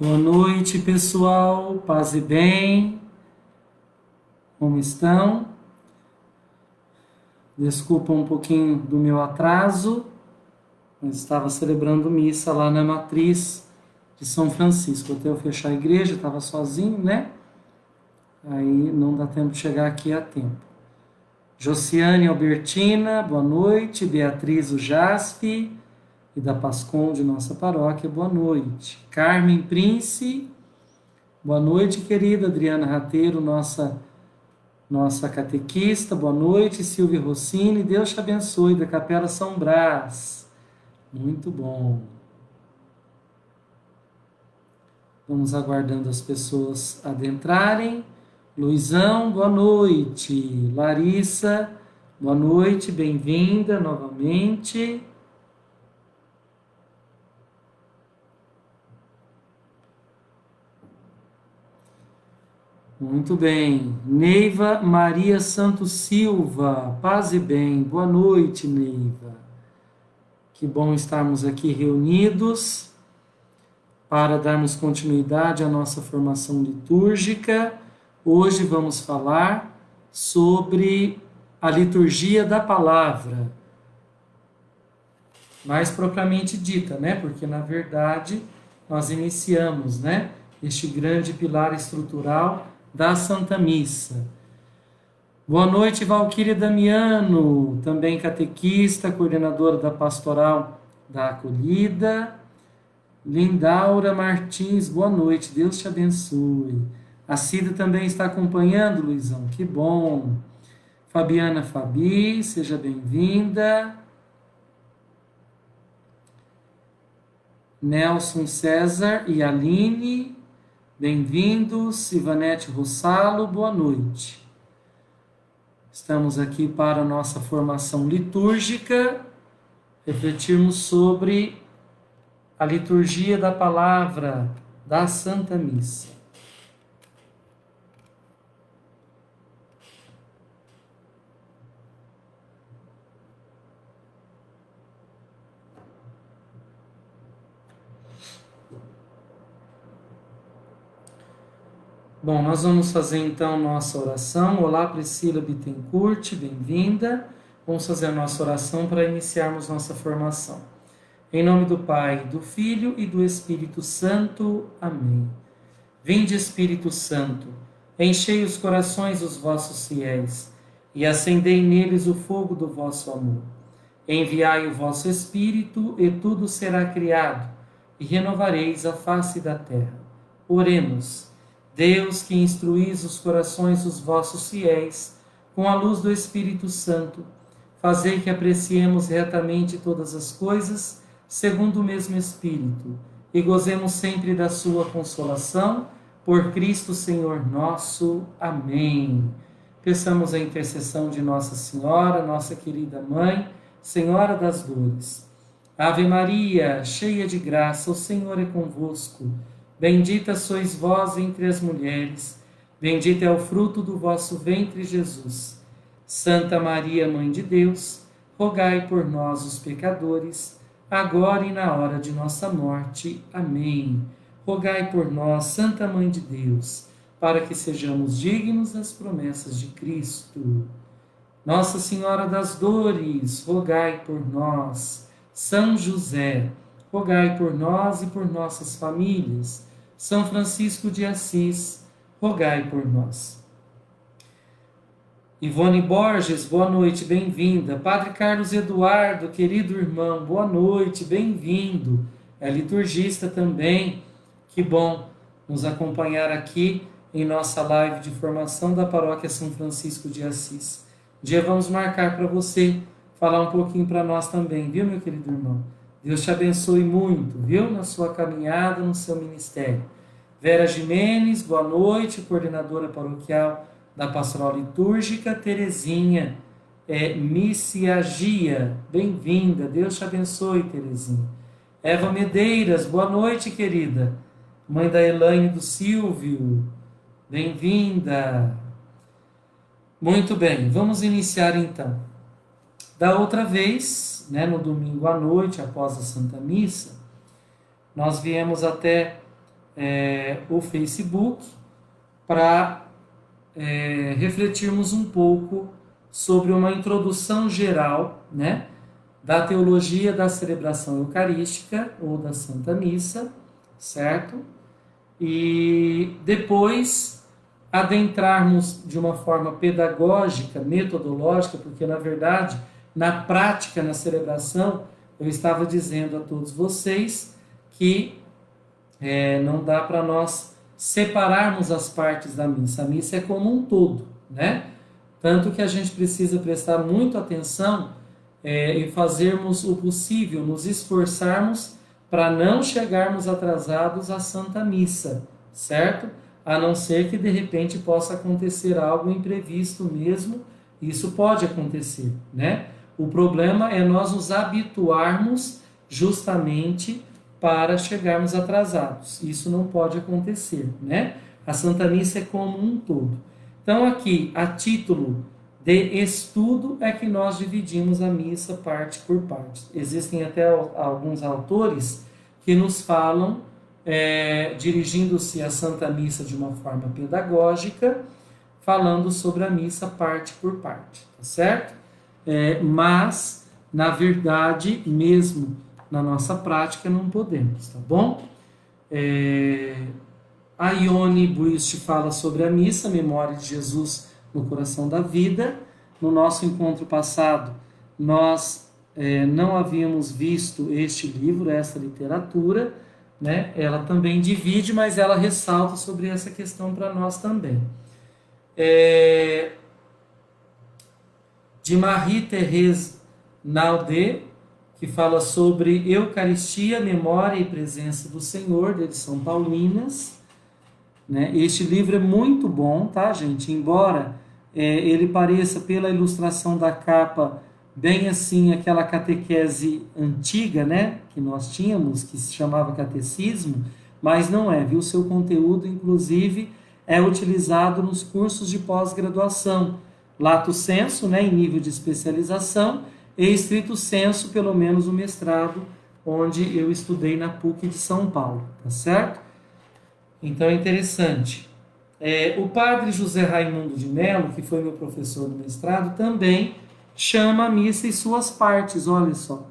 Boa noite, pessoal. Paz e bem. Como estão? Desculpa um pouquinho do meu atraso, mas estava celebrando missa lá na matriz de São Francisco. Até eu fechar a igreja, estava sozinho, né? Aí não dá tempo de chegar aqui a tempo. Josiane Albertina, boa noite. Beatriz Ujaspe e da Pascom de nossa paróquia, boa noite. Carmen Prince, boa noite, querida. Adriana Rateiro, nossa catequista, boa noite. Silvia Rossini, Deus te abençoe, da Capela São Brás. Muito bom. Vamos aguardando as pessoas adentrarem. Luizão, boa noite. Larissa, boa noite, bem-vinda novamente. Muito bem. Neiva Maria Santos Silva, paz e bem. Boa noite, Neiva. Que bom estarmos aqui reunidos para darmos continuidade à nossa formação litúrgica. Hoje vamos falar sobre a liturgia da palavra, mais propriamente dita, né? Porque, na verdade, nós iniciamos, né, este grande pilar estrutural da Santa Missa. Boa noite, Valquíria Damiano, também catequista, coordenadora da Pastoral da Acolhida. Lindaura Martins, boa noite, Deus te abençoe. A Cida também está acompanhando, Luizão, que bom. Fabiana Fabi, seja bem-vinda. Nelson César e Aline, bem-vindos. Ivanete Rossalo, boa noite. Estamos aqui para a nossa formação litúrgica, refletirmos sobre a liturgia da palavra da Santa Missa. Bom, nós vamos fazer então nossa oração. Olá, Priscila Bittencourt, bem-vinda. Vamos fazer a nossa oração para iniciarmos nossa formação. Em nome do Pai, do Filho e do Espírito Santo. Amém. Vinde, Espírito Santo, enchei os corações dos vossos fiéis e acendei neles o fogo do vosso amor. Enviai o vosso Espírito e tudo será criado e renovareis a face da terra. Oremos. Deus, que instruís os corações dos vossos fiéis com a luz do Espírito Santo, fazei que apreciemos retamente todas as coisas segundo o mesmo Espírito e gozemos sempre da sua consolação, por Cristo Senhor nosso. Amém. Peçamos a intercessão de Nossa Senhora, nossa querida Mãe, Senhora das Dores. Ave Maria, cheia de graça, o Senhor é convosco. Bendita sois vós entre as mulheres, bendito é o fruto do vosso ventre, Jesus. Santa Maria, Mãe de Deus, rogai por nós, os pecadores, agora e na hora de nossa morte. Amém. Rogai por nós, Santa Mãe de Deus, para que sejamos dignos das promessas de Cristo. Nossa Senhora das Dores, rogai por nós. São José, rogai por nós e por nossas famílias. São Francisco de Assis, rogai por nós. Ivone Borges, boa noite, bem-vinda. Padre Carlos Eduardo, querido irmão, boa noite, bem-vindo. É liturgista também, que bom nos acompanhar aqui em nossa live de formação da Paróquia São Francisco de Assis. Um dia vamos marcar para você falar um pouquinho para nós também, viu, meu querido irmão? Deus te abençoe muito, viu, na sua caminhada, no seu ministério. Vera Jimenez, boa noite, coordenadora paroquial da Pastoral Litúrgica. Terezinha Missiagia, bem-vinda, Deus te abençoe, Terezinha. Eva Medeiras, boa noite, querida. Mãe da Elaine e do Silvio, bem-vinda. Muito bem, vamos iniciar então. Da outra vez, né, no domingo à noite, após a Santa Missa, nós viemos até o Facebook para refletirmos um pouco sobre uma introdução geral, né, da teologia da celebração eucarística ou da Santa Missa, certo? E depois adentrarmos de uma forma pedagógica, metodológica, porque na verdade, na prática, na celebração, eu estava dizendo a todos vocês que não dá para nós separarmos as partes da missa. A missa é como um todo, né? Tanto que a gente precisa prestar muito atenção em fazermos o possível, nos esforçarmos para não chegarmos atrasados à Santa Missa, certo? A não ser que de repente possa acontecer algo imprevisto mesmo, isso pode acontecer, né? O problema é nós nos habituarmos justamente para chegarmos atrasados. Isso não pode acontecer, né? A Santa Missa é como um todo. Então aqui, a título de estudo, é que nós dividimos a missa parte por parte. Existem até alguns autores que nos falam, dirigindo-se à Santa Missa de uma forma pedagógica, falando sobre a missa parte por parte, tá certo? Mas, na verdade, mesmo na nossa prática, não podemos, tá bom? A Ione Buist fala sobre a missa, memória de Jesus no coração da vida. No nosso encontro passado, nós não havíamos visto este livro, essa literatura, né? Ela também divide, mas ela ressalta sobre essa questão para nós também. De Marie-Thérèse Naudé, que fala sobre Eucaristia, memória e presença do Senhor, de São Paulinas, né? Este livro é muito bom, tá, gente? Embora ele pareça, pela ilustração da capa, bem assim, aquela catequese antiga, né, que nós tínhamos, que se chamava catecismo, mas não é, viu? Seu conteúdo, inclusive, é utilizado nos cursos de pós-graduação, lato sensu, né, em nível de especialização, e estrito sensu, pelo menos o mestrado, onde eu estudei na PUC de São Paulo, tá certo? Então é interessante. O padre José Raimundo de Mello, que foi meu professor no mestrado, também chama a missa e suas partes, olha só.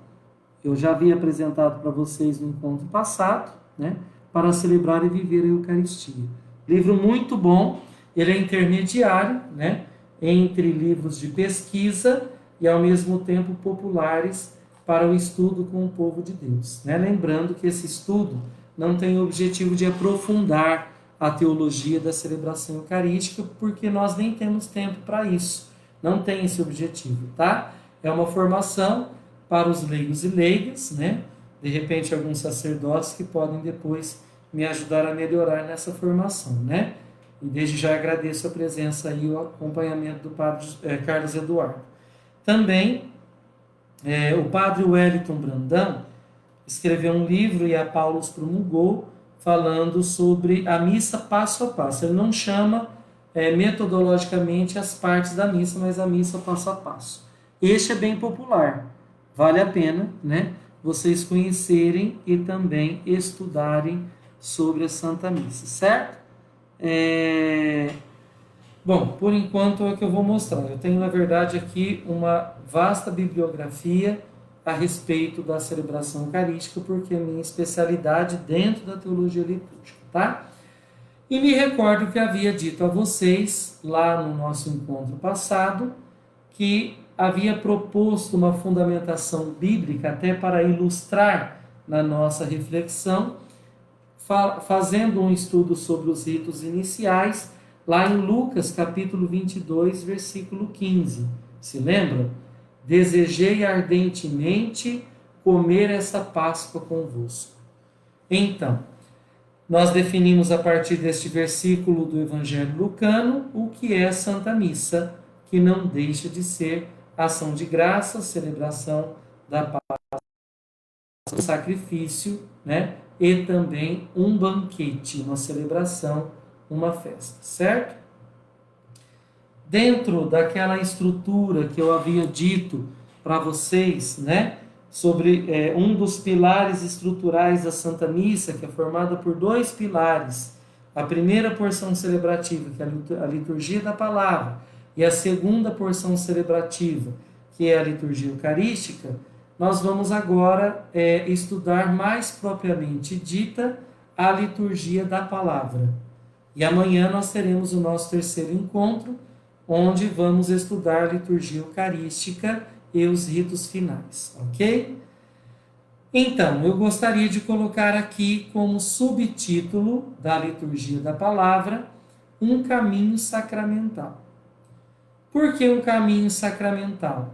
Eu já havia apresentado para vocês no encontro passado, né, para celebrar e viver a Eucaristia. Livro muito bom, ele é intermediário, né, entre livros de pesquisa e ao mesmo tempo populares para o estudo com o povo de Deus, né? Lembrando que esse estudo não tem o objetivo de aprofundar a teologia da celebração eucarística, porque nós nem temos tempo para isso. Não tem esse objetivo, tá? É uma formação para os leigos e leigas, né? De repente, alguns sacerdotes que podem depois me ajudar a melhorar nessa formação, né? E desde já agradeço a presença e o acompanhamento do padre Carlos Eduardo. Também, o padre Wellington Brandão escreveu um livro e a Paulus promulgou, falando sobre a missa passo a passo. Ele não chama metodologicamente as partes da missa, mas a missa passo a passo. Este é bem popular, vale a pena, né, vocês conhecerem e também estudarem sobre a Santa Missa, certo? Bom, por enquanto é o que eu vou mostrar. Eu tenho, na verdade, aqui uma vasta bibliografia a respeito da celebração eucarística, porque é minha especialidade dentro da teologia litúrgica, tá? E me recordo que havia dito a vocês, lá no nosso encontro passado, que havia proposto uma fundamentação bíblica até para ilustrar na nossa reflexão, fazendo um estudo sobre os ritos iniciais, lá em Lucas, capítulo 22, versículo 15. Se lembram? Desejei ardentemente comer essa Páscoa convosco. Então, nós definimos a partir deste versículo do Evangelho Lucano o que é Santa Missa, que não deixa de ser ação de graça, celebração da Páscoa, sacrifício, né? E também um banquete, uma celebração, uma festa, certo? Dentro daquela estrutura que eu havia dito para vocês, né, sobre um dos pilares estruturais da Santa Missa, que é formada por dois pilares. A primeira porção celebrativa, que é a liturgia da palavra, e a segunda porção celebrativa, que é a liturgia eucarística, nós vamos agora estudar mais propriamente dita a liturgia da palavra. E amanhã nós teremos o nosso terceiro encontro, onde vamos estudar a liturgia eucarística e os ritos finais, ok? Então, eu gostaria de colocar aqui como subtítulo da liturgia da palavra, um caminho sacramental. Por que um caminho sacramental?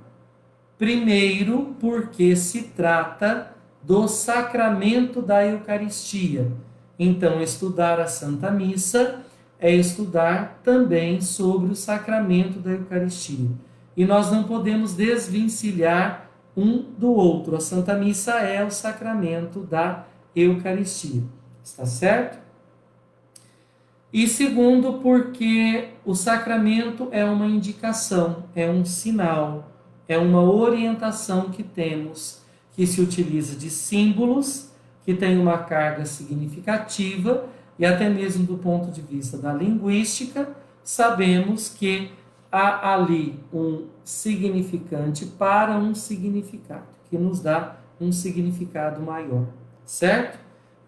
Primeiro, porque se trata do sacramento da Eucaristia. Então, estudar a Santa Missa é estudar também sobre o sacramento da Eucaristia. E nós não podemos desvencilhar um do outro. A Santa Missa é o sacramento da Eucaristia. Está certo? E segundo, porque o sacramento é uma indicação, é um sinal, é uma orientação que temos, que se utiliza de símbolos, que tem uma carga significativa, e até mesmo do ponto de vista da linguística, sabemos que há ali um significante para um significado, que nos dá um significado maior, certo?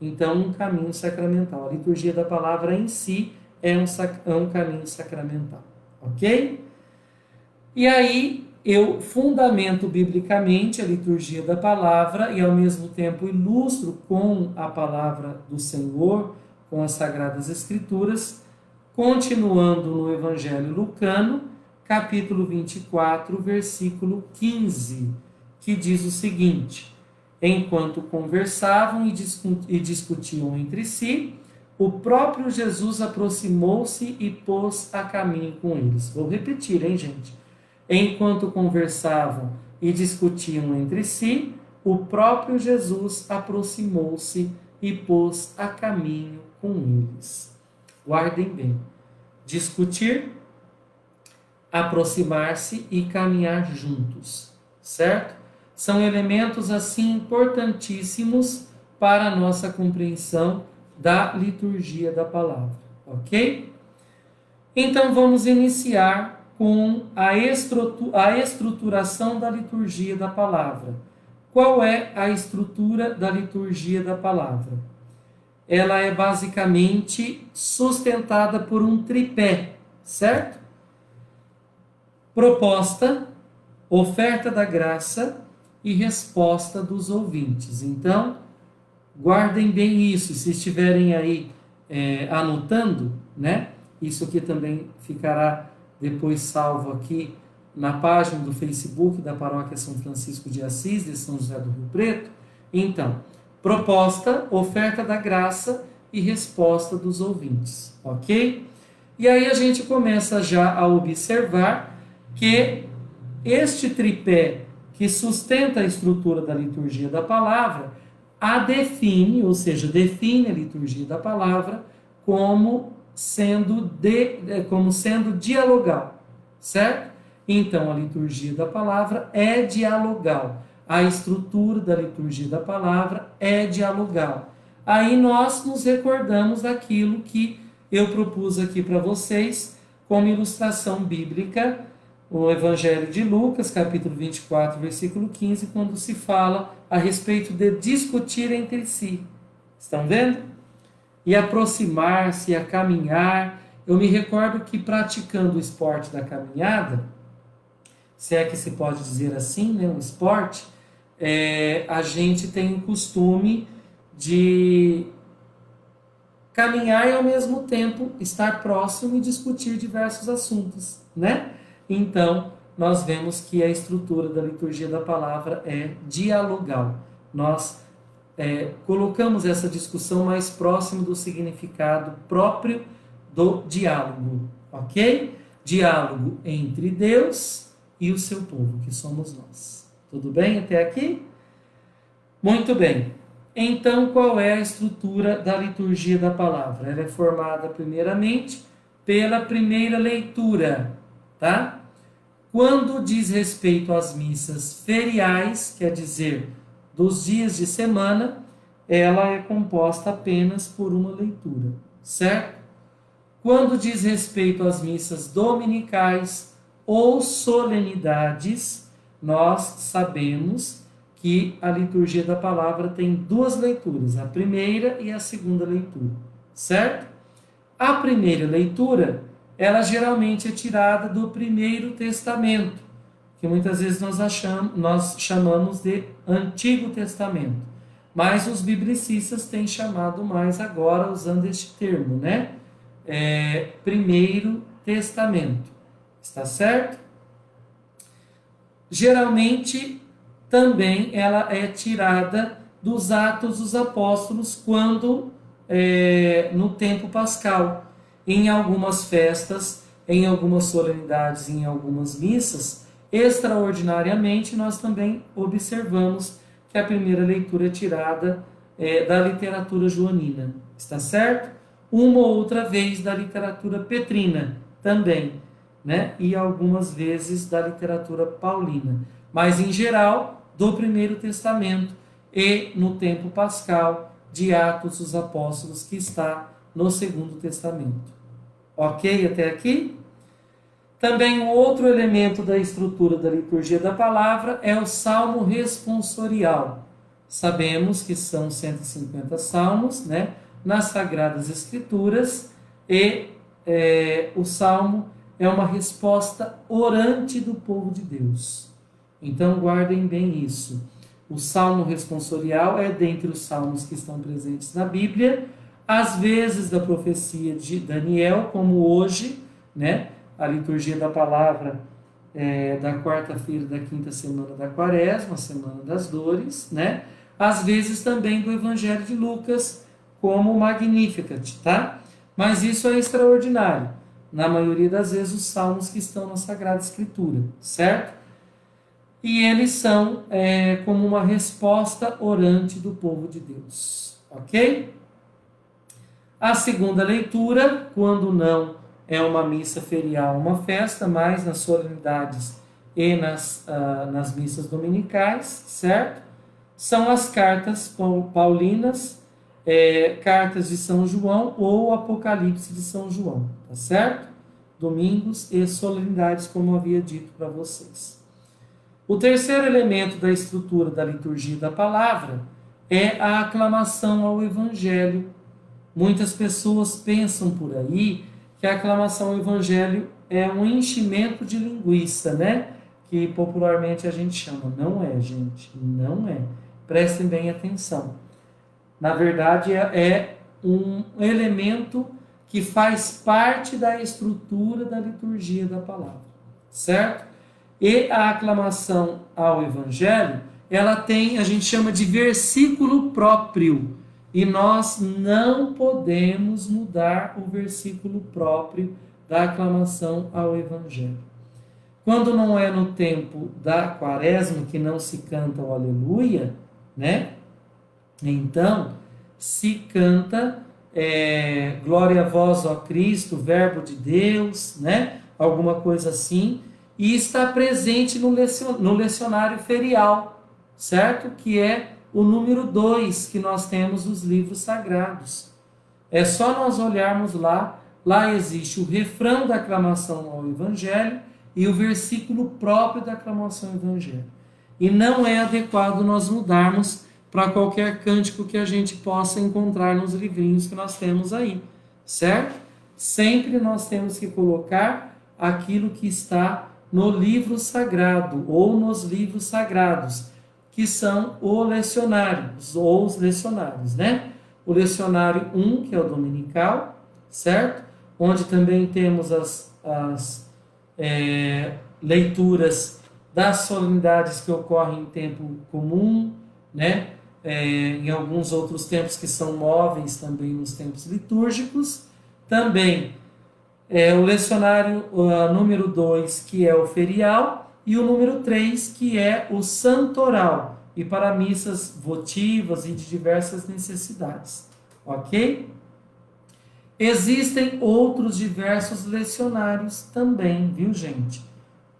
Então, um caminho sacramental. A liturgia da palavra em si é um caminho sacramental, ok? E aí, eu fundamento biblicamente a liturgia da palavra e, ao mesmo tempo, ilustro com a palavra do Senhor, com as Sagradas Escrituras, continuando no Evangelho Lucano, capítulo 24, versículo 15, que diz o seguinte: enquanto conversavam e discutiam entre si, o próprio Jesus aproximou-se e pôs a caminho com eles. Vou repetir, hein, gente? Enquanto conversavam e discutiam entre si, o próprio Jesus aproximou-se e pôs a caminho com eles. Guardem bem. Discutir, aproximar-se e caminhar juntos, certo? São elementos assim importantíssimos para a nossa compreensão da liturgia da palavra, ok? Então vamos iniciar com a estruturação da liturgia da palavra. Qual é a estrutura da liturgia da palavra? Ela é basicamente sustentada por um tripé, certo? Proposta, oferta da graça e resposta dos ouvintes. Então, guardem bem isso. Se estiverem aí anotando, né? Isso aqui também ficará depois salvo aqui na página do Facebook da Paróquia São Francisco de Assis, de São José do Rio Preto. Então, proposta, oferta da graça e resposta dos ouvintes, ok? E aí a gente começa já a observar que este tripé que sustenta a estrutura da liturgia da palavra a define, ou seja, define a liturgia da palavra como sendo dialogal, certo? Então, a liturgia da palavra é dialogal. A estrutura da liturgia da palavra é dialogal. Aí nós nos recordamos daquilo que eu propus aqui para vocês como ilustração bíblica, o Evangelho de Lucas, capítulo 24, versículo 15, quando se fala a respeito de discutir entre si. Estão vendo? E aproximar-se, a caminhar. Eu me recordo que praticando o esporte da caminhada, se é que se pode dizer assim, né, um esporte, a gente tem o costume de caminhar e ao mesmo tempo estar próximo e discutir diversos assuntos, né? Então, nós vemos que a estrutura da liturgia da palavra é dialogal. Nós colocamos essa discussão mais próximo do significado próprio do diálogo, ok? Diálogo entre Deus e o seu povo, que somos nós. Tudo bem até aqui? Muito bem. Então, qual é a estrutura da liturgia da palavra? Ela é formada primeiramente pela primeira leitura, tá? Quando diz respeito às missas feriais, quer dizer, dos dias de semana, ela é composta apenas por uma leitura, certo? Quando diz respeito às missas dominicais ou solenidades, nós sabemos que a liturgia da palavra tem duas leituras, a primeira e a segunda leitura, certo? A primeira leitura, ela geralmente é tirada do Primeiro Testamento, que muitas vezes nós chamamos de Antigo Testamento. Mas os biblicistas têm chamado mais agora, usando este termo, né? Primeiro Testamento. Está certo? Geralmente, também ela é tirada dos Atos dos Apóstolos, quando no tempo pascal, em algumas festas, em algumas solenidades, em algumas missas, extraordinariamente nós também observamos que a primeira leitura é tirada da literatura joanina, está certo? Uma ou outra vez da literatura petrina também, né? E algumas vezes da literatura paulina, mas em geral do Primeiro Testamento e no tempo pascal de Atos dos Apóstolos, que está no Segundo Testamento. Ok até aqui? Também um outro elemento da estrutura da liturgia da palavra é o salmo responsorial. Sabemos que são 150 salmos, né, nas Sagradas Escrituras, e o salmo é uma resposta orante do povo de Deus. Então guardem bem isso. O salmo responsorial é dentre os salmos que estão presentes na Bíblia, às vezes da profecia de Daniel, como hoje, né? A liturgia da palavra da quarta-feira da quinta semana da Quaresma, Semana das Dores, né? Às vezes também do Evangelho de Lucas, como o Magnificat, tá? Mas isso é extraordinário. Na maioria das vezes, os salmos que estão na Sagrada Escritura, certo? E eles são como uma resposta orante do povo de Deus, ok? A segunda leitura, quando não é uma missa ferial, uma festa, mas nas solenidades e nas missas dominicais, certo? São as cartas paulinas, cartas de São João ou Apocalipse de São João, tá certo? Domingos e solenidades, como havia dito para vocês. O terceiro elemento da estrutura da liturgia da palavra é a aclamação ao Evangelho. Muitas pessoas pensam por aí que a aclamação ao Evangelho é um enchimento de linguiça, né? Que popularmente a gente chama. Não é, gente, não é. Prestem bem atenção. Na verdade, é um elemento que faz parte da estrutura da liturgia da palavra, certo? E a aclamação ao Evangelho, ela tem, a gente chama de versículo próprio. E nós não podemos mudar o versículo próprio da aclamação ao Evangelho. Quando não é no tempo da Quaresma, que não se canta o Aleluia, né? Então, se canta Glória a vós, ó Cristo, Verbo de Deus, né? Alguma coisa assim. E está presente no lecionário ferial, certo? Que é o número 2 que nós temos nos livros sagrados. É só nós olharmos lá existe o refrão da aclamação ao Evangelho e o versículo próprio da aclamação ao Evangelho. E não é adequado nós mudarmos para qualquer cântico que a gente possa encontrar nos livrinhos que nós temos aí, certo? Sempre nós temos que colocar aquilo que está no livro sagrado ou nos livros sagrados, que são o lecionários ou os lecionários, né? O lecionário 1, que é o dominical, certo? Onde também temos as leituras das solenidades que ocorrem em tempo comum, né? Em alguns outros tempos que são móveis também nos tempos litúrgicos. Também o lecionário número 2, que é o ferial, e o número 3, que é o santoral, e para missas votivas e de diversas necessidades, ok? Existem outros diversos lecionários também, viu, gente?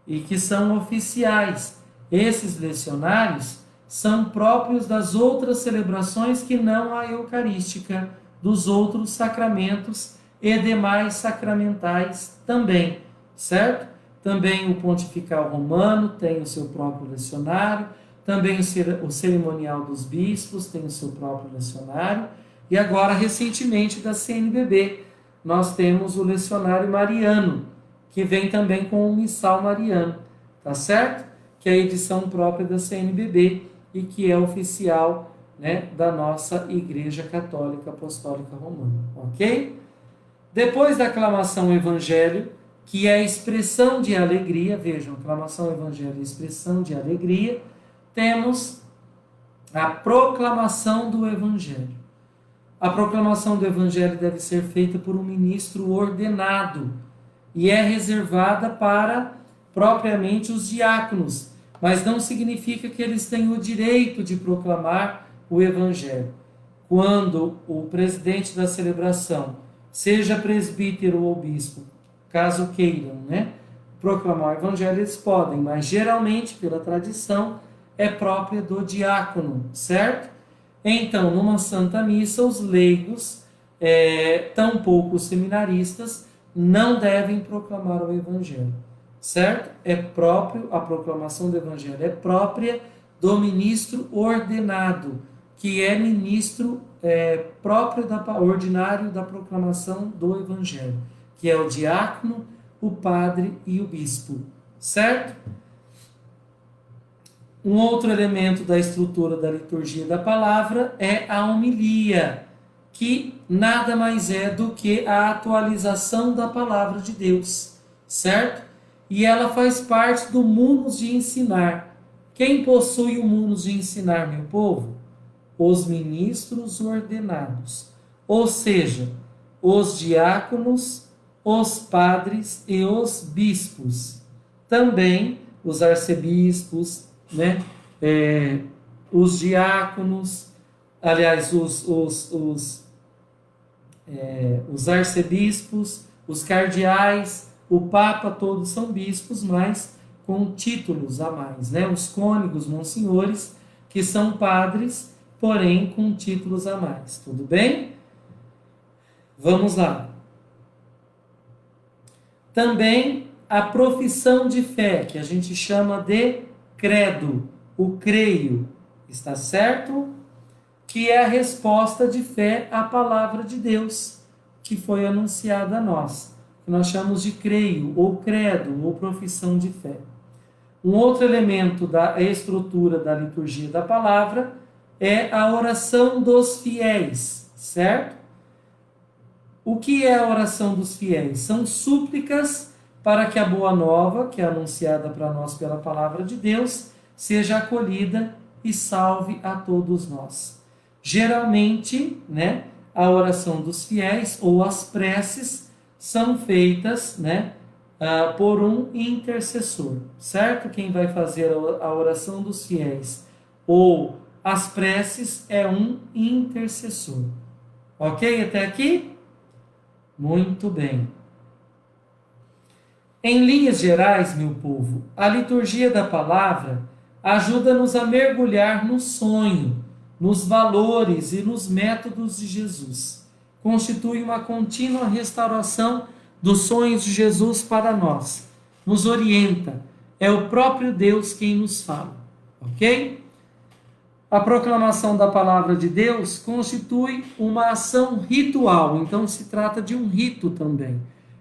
e que são oficiais. Esses lecionários são próprios das outras celebrações que não a eucarística, dos outros sacramentos e demais sacramentais também, certo? Também o Pontifical Romano tem o seu próprio lecionário, também o Cerimonial dos Bispos tem o seu próprio lecionário, e agora, recentemente, da CNBB, nós temos o lecionário mariano, que vem também com o missal mariano, tá certo? Que é a edição própria da CNBB e que é oficial, né, da nossa Igreja Católica Apostólica Romana, ok? Depois da aclamação Evangelho, que é a expressão de alegria, vejam, aclamação Evangelho é expressão de alegria, temos a proclamação do Evangelho. A proclamação do Evangelho deve ser feita por um ministro ordenado e é reservada para propriamente os diáconos, mas não significa que eles tenham o direito de proclamar o Evangelho. Quando o presidente da celebração, seja presbítero ou bispo, caso queiram, né, proclamar o Evangelho, eles podem, mas geralmente, pela tradição, é própria do diácono, certo? Então, numa Santa Missa, os leigos, tampouco os seminaristas, não devem proclamar o Evangelho, certo? É próprio, a proclamação do Evangelho é própria do ministro ordenado, que é ministro próprio ordinário da proclamação do Evangelho, que é o diácono, o padre e o bispo, certo? Um outro elemento da estrutura da liturgia da palavra é a homilia, que nada mais é do que a atualização da palavra de Deus, certo? E ela faz parte do munus de ensinar. Quem possui o munus de ensinar, meu povo? Os ministros ordenados, ou seja, os diáconos, os padres e os bispos. Também os arcebispos, né? Os diáconos, aliás, os arcebispos, os cardeais, o Papa, todos são bispos, mas com títulos a mais, né? Os cônegos, monsenhores, que são padres, porém com títulos a mais, tudo bem? Vamos lá. Também a profissão de fé, que a gente chama de credo, o creio, está certo? Que é a resposta de fé à palavra de Deus, que foi anunciada a nós, que nós chamamos de creio, ou credo, ou profissão de fé. Um outro elemento da estrutura da liturgia da palavra é a oração dos fiéis, certo? O que é a oração dos fiéis? São súplicas para que a boa nova, que é anunciada para nós pela palavra de Deus, seja acolhida e salve a todos nós. Geralmente, né, a oração dos fiéis ou as preces são feitas, né, por um intercessor, certo? Quem vai fazer a oração dos fiéis ou as preces é um intercessor. Ok? Até aqui? Muito bem. Em linhas gerais, meu povo, a liturgia da palavra ajuda-nos a mergulhar no sonho, nos valores e nos métodos de Jesus. Constitui uma contínua restauração dos sonhos de Jesus para nós. Nos orienta. É o próprio Deus quem nos fala. Ok? A proclamação da palavra de Deus constitui uma ação ritual. Então, se trata de um rito também.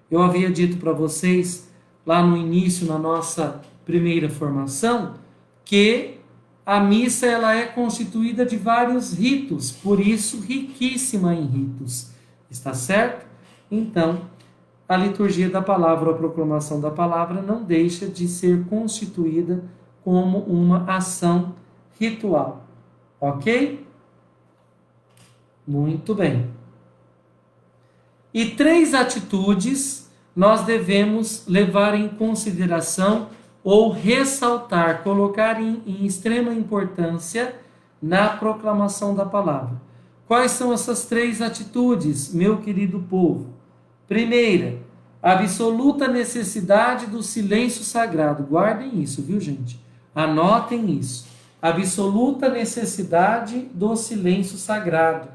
Eu havia dito para vocês, lá no início, na nossa primeira formação, que a missa ela é constituída de vários ritos, por isso riquíssima em ritos. Está certo? Então, a liturgia da palavra, a proclamação da palavra, não deixa de ser constituída como uma ação ritual. Ok? Muito bem. E 3 atitudes nós devemos levar em consideração ou ressaltar, colocar em extrema importância na proclamação da palavra. Quais são essas 3 atitudes, meu querido povo? Primeira, absoluta necessidade do silêncio sagrado. Guardem isso, viu, gente? Anotem isso. Absoluta necessidade do silêncio sagrado,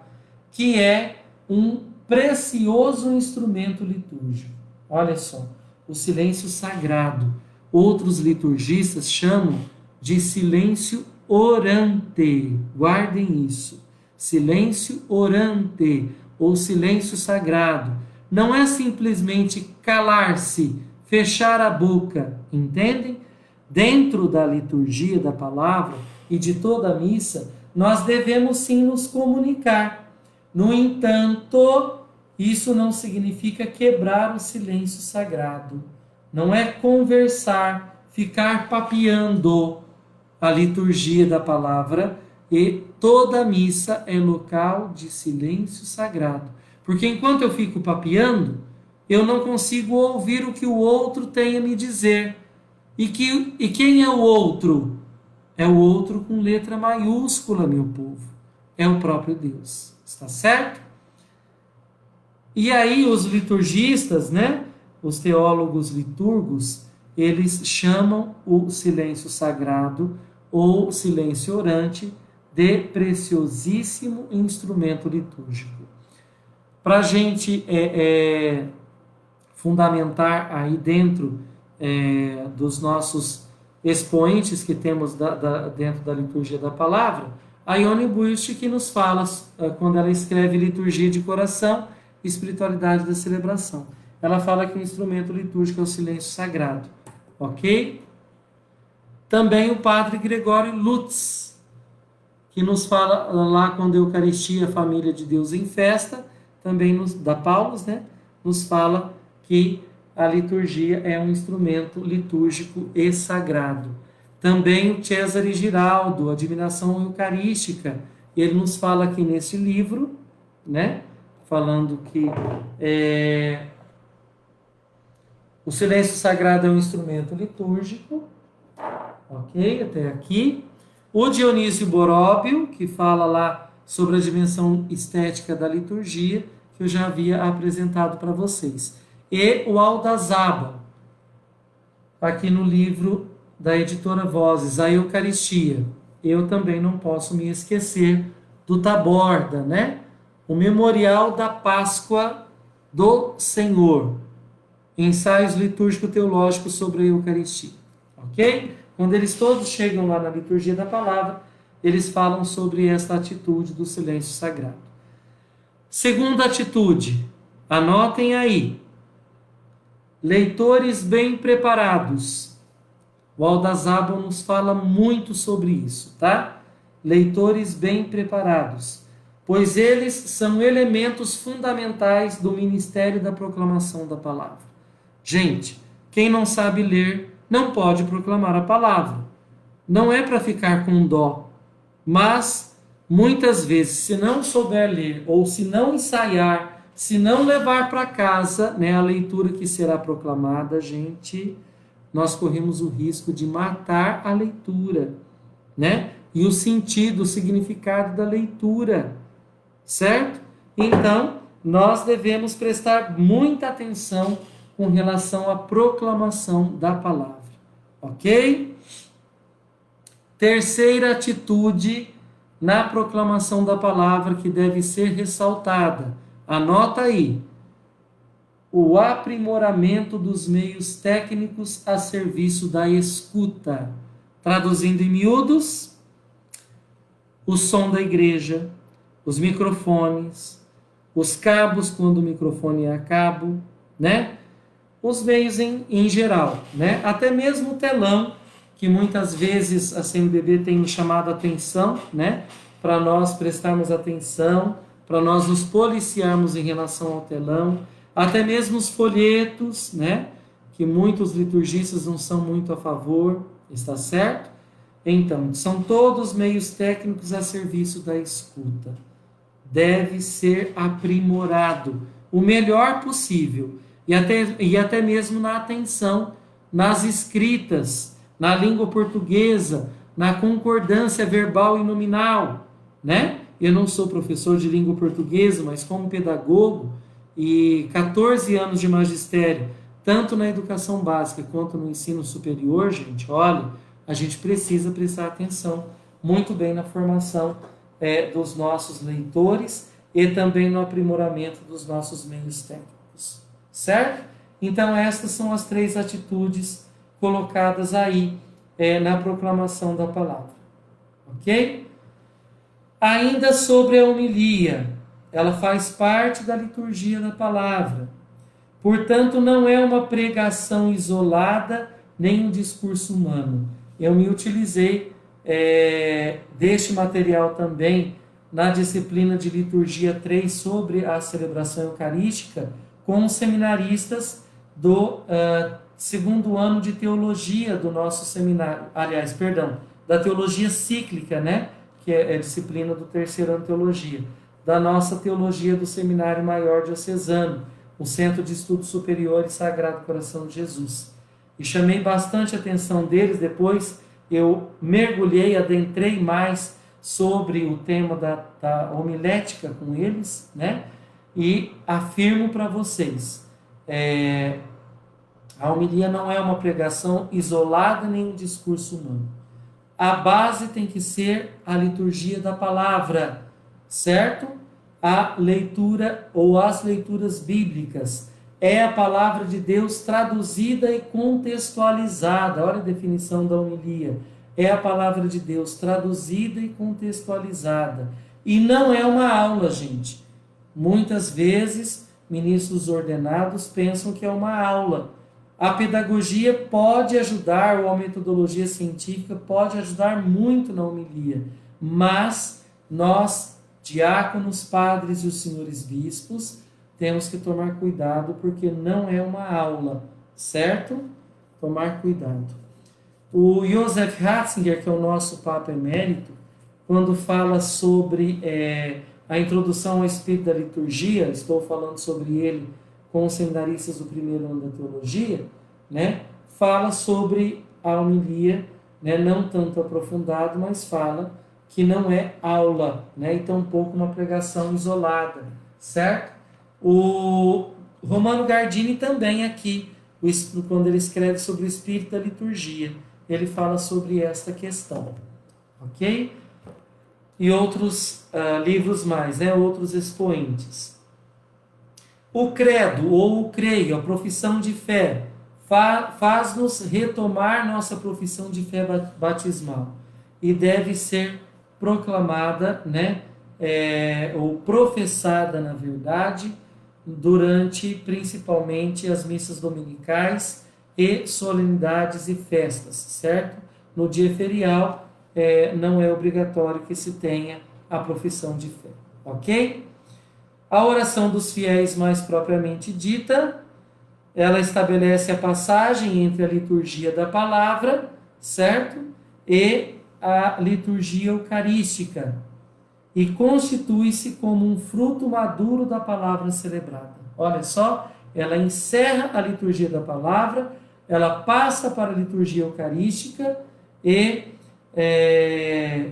que é um precioso instrumento litúrgico. Olha só, o silêncio sagrado. Outros liturgistas chamam de silêncio orante. Guardem isso. Silêncio orante ou silêncio sagrado. Não é simplesmente calar-se, fechar a boca, entendem? Dentro da liturgia da palavra e de toda a missa, nós devemos sim nos comunicar. No entanto, isso não significa quebrar o silêncio sagrado. Não é conversar, ficar papeando a liturgia da palavra, e toda a missa é local de silêncio sagrado. Porque enquanto eu fico papeando, eu não consigo ouvir o que o outro tem a me dizer. E quem é o outro? É o outro com letra maiúscula, meu povo. É o próprio Deus. Está certo? E aí os liturgistas, né? Os teólogos liturgos, eles chamam o silêncio sagrado ou silêncio orante de preciosíssimo instrumento litúrgico. Para a gente fundamentar aí dentro dos nossos expoentes que temos dentro da liturgia da palavra, a Ione Buist que nos fala, quando ela escreve liturgia de coração, espiritualidade da celebração. Ela fala que o instrumento litúrgico é o silêncio sagrado, ok? Também o padre Gregório Lutz, que nos fala lá quando a Eucaristia, a família de Deus em festa, também da Paulus, né? Nos fala que a liturgia é um instrumento litúrgico e sagrado. Também o Cesare Giraldo, Admiração Eucarística, ele nos fala aqui nesse livro, né? Falando que o silêncio sagrado é um instrumento litúrgico, ok? Até aqui. O Dionísio Boróbio, que fala lá sobre a dimensão estética da liturgia, que eu já havia apresentado para vocês. E o Aldazábal, aqui no livro da editora Vozes, a Eucaristia. Eu também não posso me esquecer do Taborda, né? O Memorial da Páscoa do Senhor. Ensaios litúrgico-teológicos sobre a Eucaristia. Ok? Quando eles todos chegam lá na liturgia da palavra, eles falam sobre esta atitude do silêncio sagrado. Segunda atitude, anotem aí. Leitores bem preparados. O Aldazábal nos fala muito sobre isso, tá? Leitores bem preparados, pois eles são elementos fundamentais do ministério da proclamação da palavra. Gente, quem não sabe ler não pode proclamar a palavra. Não é para ficar com dó, mas muitas vezes, se não souber ler ou se não ensaiar, se não levar para casa, né, a leitura que será proclamada, gente, nós corremos o risco de matar a leitura, né? E o sentido, o significado da leitura, certo? Então, nós devemos prestar muita atenção com relação à proclamação da palavra, ok? Terceira atitude na proclamação da palavra que deve ser ressaltada. Anota aí. O aprimoramento dos meios técnicos a serviço da escuta. Traduzindo em miúdos, o som da igreja, os microfones, os cabos quando o microfone é a cabo, né? Os meios em geral, né? Até mesmo o telão, que muitas vezes a CNBB tem chamado a atenção, né? Para nós prestarmos atenção, para nós nos policiarmos em relação ao telão, até mesmo os folhetos, né? Que muitos liturgistas não são muito a favor, está certo? Então, são todos meios técnicos a serviço da escuta. Deve ser aprimorado o melhor possível, e até mesmo na atenção, nas escritas, na língua portuguesa, na concordância verbal e nominal, né? Eu não sou professor de língua portuguesa, mas como pedagogo e 14 anos de magistério tanto na educação básica quanto no ensino superior, gente, olha, a gente precisa prestar atenção muito bem na formação dos nossos leitores e também no aprimoramento dos nossos meios técnicos, certo? Então, estas são as 3 atitudes colocadas aí na proclamação da palavra, ok? Ainda sobre a homilia, ela faz parte da liturgia da palavra. Portanto, não é uma pregação isolada, nem um discurso humano. Eu me utilizei deste material também na disciplina de liturgia 3 sobre a celebração eucarística com os seminaristas do segundo ano de teologia do nosso seminário, da teologia cíclica, né? Que é a disciplina do terceiro ano de teologia, da nossa teologia do Seminário Maior Diocesano, o Centro de Estudos Superiores Sagrado Coração de Jesus. E chamei bastante a atenção deles, depois eu mergulhei, adentrei mais sobre o tema da homilética com eles, né? E afirmo para vocês, a homilia não é uma pregação isolada nem um discurso humano. A base tem que ser a liturgia da palavra, certo? A leitura ou as leituras bíblicas. É a palavra de Deus traduzida e contextualizada. Olha a definição da homilia. É a palavra de Deus traduzida e contextualizada. E não é uma aula, gente. Muitas vezes, ministros ordenados pensam que é uma aula. A pedagogia pode ajudar, ou a metodologia científica pode ajudar muito na homilia, mas nós, diáconos, padres e os senhores bispos, temos que tomar cuidado, porque não é uma aula, certo? Tomar cuidado. O Joseph Ratzinger, que é o nosso Papa Emérito, quando fala sobre a introdução ao Espírito da Liturgia, estou falando sobre ele com os seminaristas do primeiro ano da teologia, né? Fala sobre a homilia, né? Não tanto aprofundado, mas fala que não é aula, né? E tampouco uma pregação isolada, certo? O Romano Gardini também aqui, quando ele escreve sobre o Espírito da Liturgia, ele fala sobre esta questão, ok? E outros livros mais, né? Outros expoentes. O credo, ou o creio, a profissão de fé, faz-nos retomar nossa profissão de fé batismal. E deve ser proclamada, né? Ou professada, na verdade, durante principalmente as missas dominicais e solenidades e festas, certo? No dia ferial, não é obrigatório que se tenha a profissão de fé, ok? A oração dos fiéis, mais propriamente dita, ela estabelece a passagem entre a liturgia da palavra, certo? E a liturgia eucarística, e constitui-se como um fruto maduro da palavra celebrada. Olha só, ela encerra a liturgia da palavra, ela passa para a liturgia eucarística e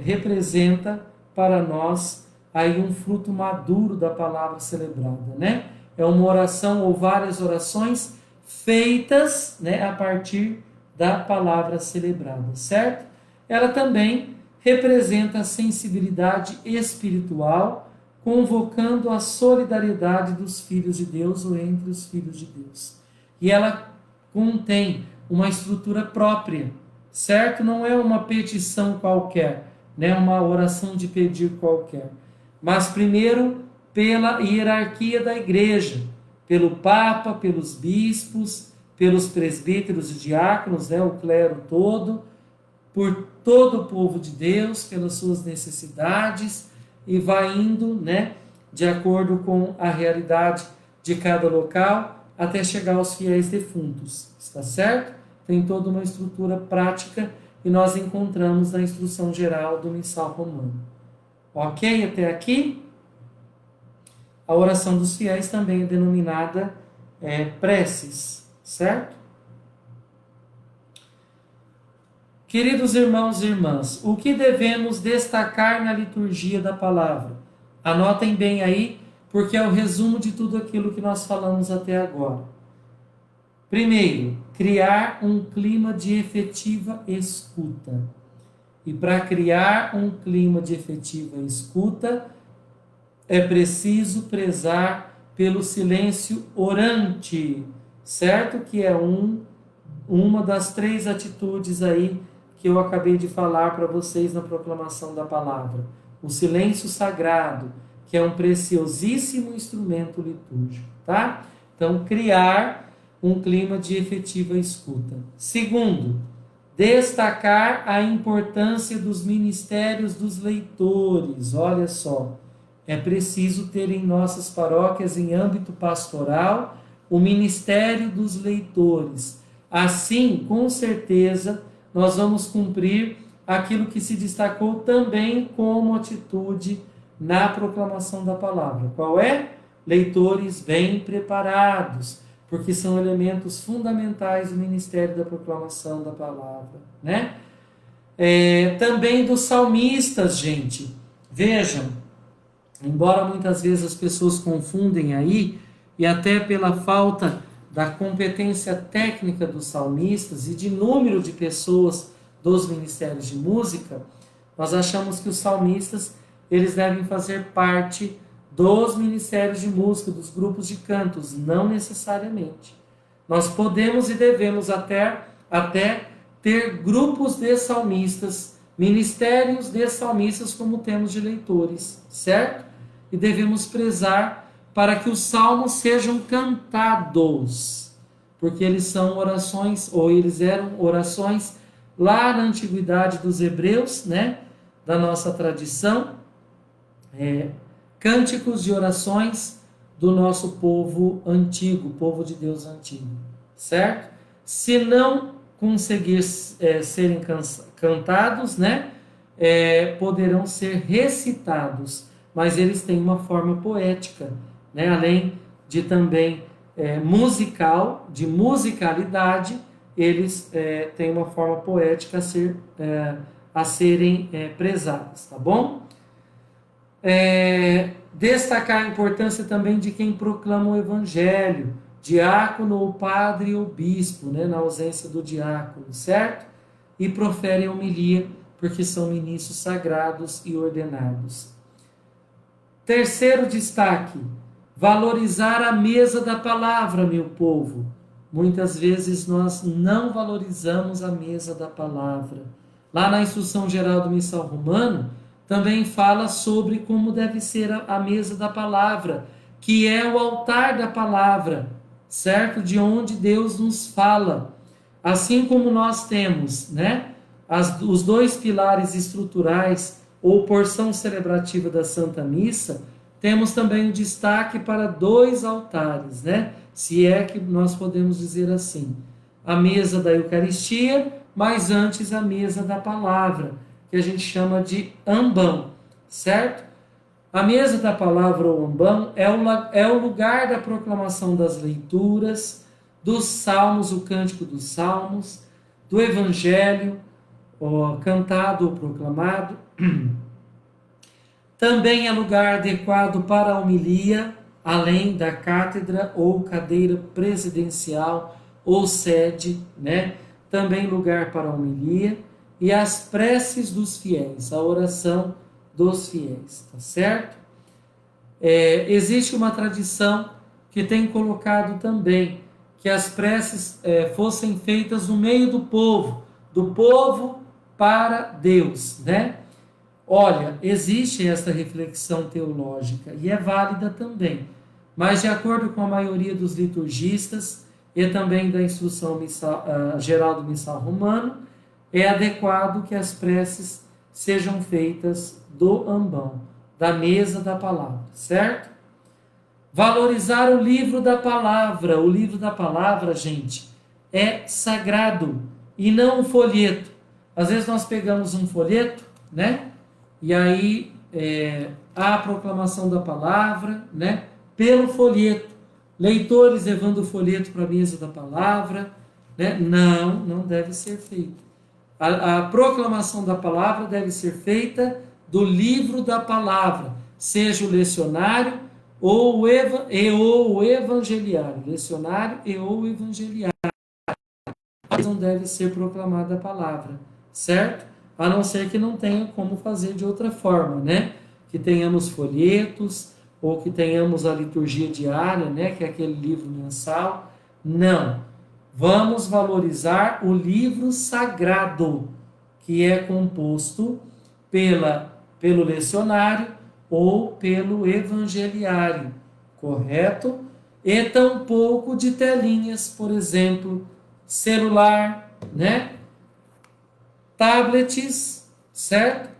representa para nós aí um fruto maduro da palavra celebrada, né? É uma oração ou várias orações feitas, né, a partir da palavra celebrada, certo? Ela também representa a sensibilidade espiritual, convocando a solidariedade dos filhos de Deus ou entre os filhos de Deus. E ela contém uma estrutura própria, certo? Não é uma petição qualquer, né? Uma oração de pedir qualquer. Mas primeiro pela hierarquia da igreja, pelo Papa, pelos bispos, pelos presbíteros e diáconos, né? O clero todo, por todo o povo de Deus, pelas suas necessidades, e vai indo, né, de acordo com a realidade de cada local, até chegar aos fiéis defuntos, está certo? Tem toda uma estrutura prática e nós encontramos na instrução geral do Missal Romano. Ok? Até aqui? A oração dos fiéis também é denominada preces, certo? Queridos irmãos e irmãs, o que devemos destacar na liturgia da palavra? Anotem bem aí, porque é o resumo de tudo aquilo que nós falamos até agora. Primeiro, criar um clima de efetiva escuta. E para criar um clima de efetiva escuta, é preciso prezar pelo silêncio orante, certo? Que é uma das 3 atitudes aí que eu acabei de falar para vocês na proclamação da palavra. O silêncio sagrado, que é um preciosíssimo instrumento litúrgico, tá? Então, criar um clima de efetiva escuta. Segundo, destacar a importância dos ministérios dos leitores. Olha só, é preciso ter em nossas paróquias, em âmbito pastoral, o ministério dos leitores. Assim, com certeza, nós vamos cumprir aquilo que se destacou também como atitude na proclamação da palavra. Qual é? Leitores bem preparados, porque são elementos fundamentais do ministério da proclamação da palavra, né? Também dos salmistas, gente. Vejam, embora muitas vezes as pessoas confundem aí, e até pela falta da competência técnica dos salmistas e de número de pessoas dos ministérios de música, nós achamos que os salmistas eles devem fazer parte dos ministérios de música, dos grupos de cantos. Não necessariamente. Nós podemos e devemos até ter grupos de salmistas, ministérios de salmistas, como temos de leitores, certo? E devemos prezar para que os salmos sejam cantados, porque eles são orações, ou eles eram orações lá na antiguidade dos hebreus, né? Da nossa tradição, cânticos de orações do nosso povo antigo, povo de Deus antigo, certo? Se não conseguir serem cantados, né? Poderão ser recitados, mas eles têm uma forma poética, né? Além de também musical, de musicalidade, eles têm uma forma poética a serem prezadas, tá bom? Destacar a importância também de quem proclama o evangelho, diácono ou padre ou bispo, né, na ausência do diácono, certo? E profere a homilia, porque são ministros sagrados e ordenados. Terceiro destaque, valorizar a mesa da palavra, meu povo. Muitas vezes nós não valorizamos a mesa da palavra. Lá na Instrução Geral do Missal Romano, também fala sobre como deve ser a mesa da palavra, que é o altar da palavra, certo? De onde Deus nos fala. Assim como nós temos, né, os 2 pilares estruturais ou porção celebrativa da Santa Missa, temos também o destaque para 2 altares, né? Se é que nós podemos dizer assim. A mesa da Eucaristia, mas antes a mesa da palavra, que a gente chama de ambão, certo? A mesa da palavra ou ambão é o lugar da proclamação das leituras, dos salmos, o cântico dos salmos, do evangelho, cantado ou proclamado. Também é lugar adequado para a homilia, além da cátedra ou cadeira presidencial ou sede, né? Também lugar para a homilia e as preces dos fiéis, a oração dos fiéis, tá certo? Existe uma tradição que tem colocado também que as preces fossem feitas no meio do povo para Deus, né? Olha, existe essa reflexão teológica e é válida também, mas de acordo com a maioria dos liturgistas e também da Instrução Geral do Missal Romano, é adequado que as preces sejam feitas do ambão, da mesa da palavra, certo? Valorizar o livro da palavra. O livro da palavra, gente, é sagrado e não um folheto. Às vezes nós pegamos um folheto, né? E aí há a proclamação da palavra, né? Pelo folheto. Leitores levando o folheto para a mesa da palavra, né? Não deve ser feito. A proclamação da palavra deve ser feita do livro da palavra, seja o lecionário ou o evangeliário, lecionário e ou evangeliário. Não deve ser proclamada a palavra, certo? A não ser que não tenha como fazer de outra forma, né? Que tenhamos folhetos, ou que tenhamos a liturgia diária, né? Que é aquele livro mensal. Não. Vamos valorizar o livro sagrado, que é composto pelo lecionário ou pelo evangeliário, correto? E tampouco de telinhas, por exemplo, celular, né? Tablets, certo?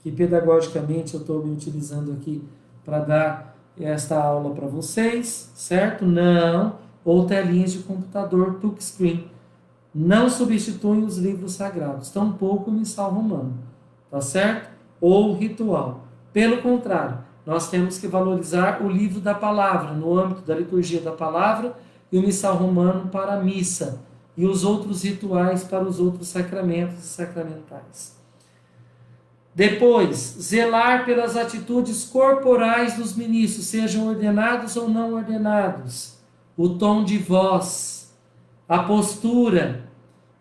Que pedagogicamente eu estou me utilizando aqui para dar esta aula para vocês, certo? Não, ou telinhas de computador touchscreen. Não substituem os livros sagrados, tampouco o missal romano, tá certo? Ou ritual. Pelo contrário, nós temos que valorizar o livro da palavra, no âmbito da liturgia da palavra, e o missal romano para a missa, e os outros rituais para os outros sacramentos e sacramentais. Depois, zelar pelas atitudes corporais dos ministros, sejam ordenados ou não ordenados, o tom de voz, a postura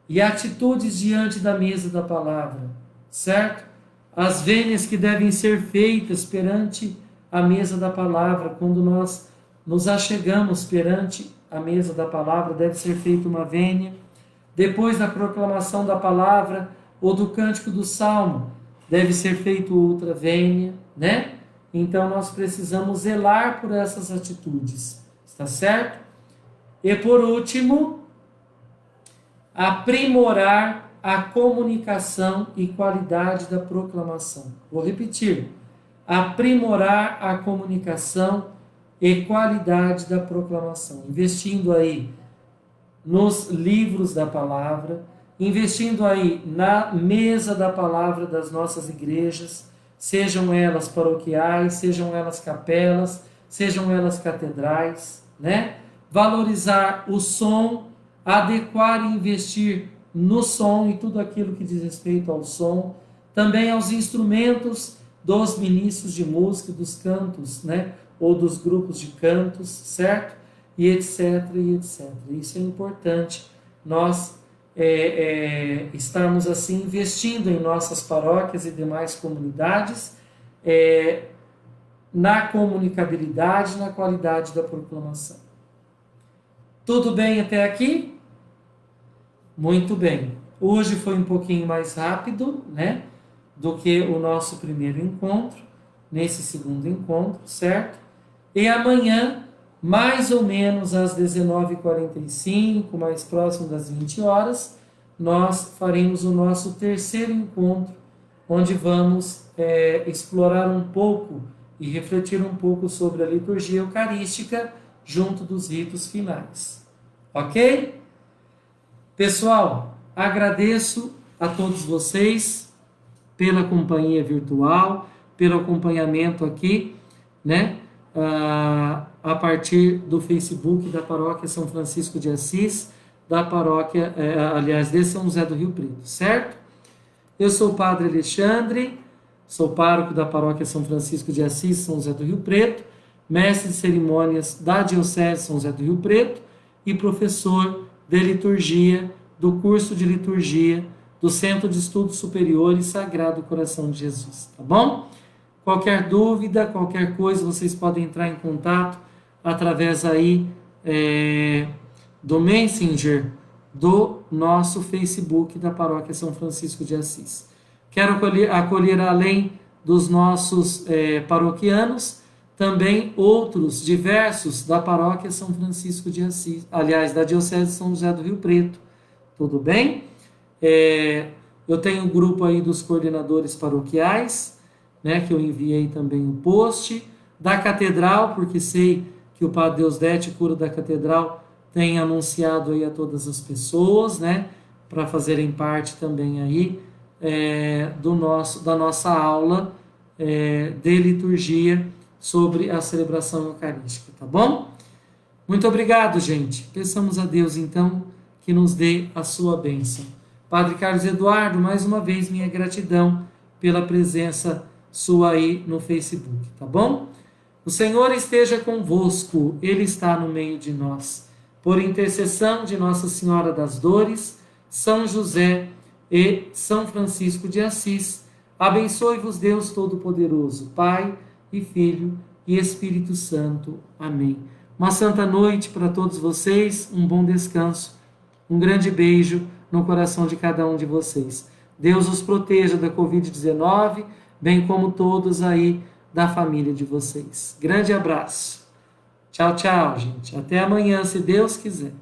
e atitudes diante da mesa da palavra, certo? As vênias que devem ser feitas perante a mesa da palavra, quando nós nos achegamos perante a mesa da palavra, deve ser feita uma vênia. Depois da proclamação da palavra ou do cântico do salmo, deve ser feita outra vênia, né? Então nós precisamos zelar por essas atitudes, está certo? E por último, aprimorar a comunicação e qualidade da proclamação. Vou repetir. Aprimorar a comunicação e qualidade da proclamação. Investindo aí nos livros da palavra, investindo aí na mesa da palavra das nossas igrejas, sejam elas paroquiais, sejam elas capelas, sejam elas catedrais, né? Valorizar o som, adequar e investir no som e tudo aquilo que diz respeito ao som, também aos instrumentos dos ministros de música, dos cantos, né? Ou dos grupos de cantos, certo? E etc, e etc. Isso é importante, nós estarmos assim investindo em nossas paróquias e demais comunidades, na comunicabilidade, na qualidade da proclamação. Tudo bem até aqui? Muito bem. Hoje foi um pouquinho mais rápido, né, do que o nosso primeiro encontro, nesse segundo encontro, certo? E amanhã, mais ou menos às 19h45, mais próximo das 20 horas, nós faremos o nosso terceiro encontro, onde vamos explorar um pouco e refletir um pouco sobre a liturgia eucarística junto dos ritos finais. Ok? Pessoal, agradeço a todos vocês pela companhia virtual, pelo acompanhamento aqui, né? A partir do Facebook da Paróquia São Francisco de Assis, da paróquia, de São José do Rio Preto, certo? Eu sou o Padre Alexandre, sou pároco da Paróquia São Francisco de Assis, São José do Rio Preto, mestre de cerimônias da Diocese de São José do Rio Preto e professor de liturgia do curso de liturgia do Centro de Estudos Superiores Sagrado Coração de Jesus, tá bom? Qualquer dúvida, qualquer coisa, vocês podem entrar em contato através aí do Messenger do nosso Facebook da Paróquia São Francisco de Assis. Quero acolher além dos nossos paroquianos, também outros diversos da Paróquia São Francisco de Assis, aliás, da Diocese de São José do Rio Preto. Tudo bem? Eu tenho um grupo aí dos coordenadores paroquiais, né, que eu enviei também o post, da Catedral, porque sei que o Padre Deusdete, cura da Catedral, tem anunciado aí a todas as pessoas, né, para fazerem parte também aí da nossa aula de liturgia sobre a celebração eucarística, tá bom? Muito obrigado, gente. Peçamos a Deus, então, que nos dê a sua bênção. Padre Carlos Eduardo, mais uma vez, minha gratidão pela presença sua aí no Facebook, tá bom? O Senhor esteja convosco, Ele está no meio de nós. Por intercessão de Nossa Senhora das Dores, São José e São Francisco de Assis, abençoe-vos Deus Todo-Poderoso, Pai e Filho e Espírito Santo. Amém. Uma santa noite para todos vocês, um bom descanso, um grande beijo no coração de cada um de vocês. Deus os proteja da Covid-19, bem como todos aí da família de vocês. Grande abraço. Tchau, tchau, gente. Até amanhã, se Deus quiser.